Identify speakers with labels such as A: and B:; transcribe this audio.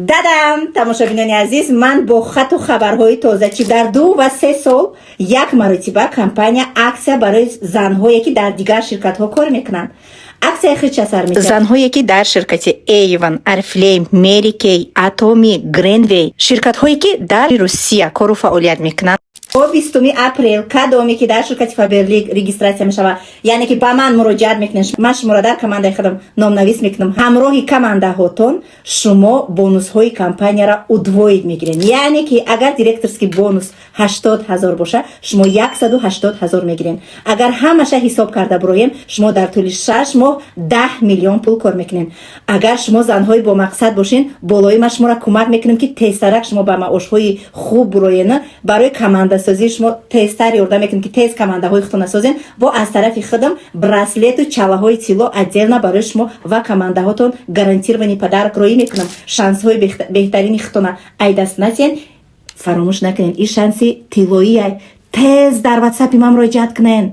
A: دادم тамошобинони азиз, ман бо хату хабарҳои тоза ки дар 2 ва 3 сол як маротиба компания аксия барои занҳое ки дар дигар ширкатҳо кор мекунанд. аксияи хи чӣ сар мешавад? занҳое ки дар ширкати Avon, Oriflame, Mary Kay, Atomy, Greenway, ширкатҳое ки дар Русия кору фаъолият мекунанд. 20 апрел кадоме ки дар ширкати Faberlic регистратсия мешавад, яъне ки ба ман муроҷиат мекунед, ман шуморо дар командаи худам номнавис мекунам, ҳамроҳи командаҳотон шумо бонусҳои компанияро удвоид мегиред. яъне ки агар директорский бонус 80 000 боша, шумо 180 000 мегиред. агар ҳамаша ҳисоб карда бироем, шумо дар тӯли 6 моҳ 10 миллион пул кор мекунед. агар шумо занҳои бо мақсад бошин, болои ман шуморо кӯмак мекунам ки тезтарак шумо ба маошҳои хуб бироен. барои командасозӣ шумо тезтар ёрдам мекунем ки тез командаҳои худтон созен, во аз тарафи худам браслету чалаҳои тилло отдельно барои шумо ва командаҳотон гарантирований подарок роӣ мекунам. шансҳои беҳтарини худтона ай даст насиен. фаромӯш накунед, ин шанси тиллоие. тез дар WhatsApp ман муроҷиат кунед.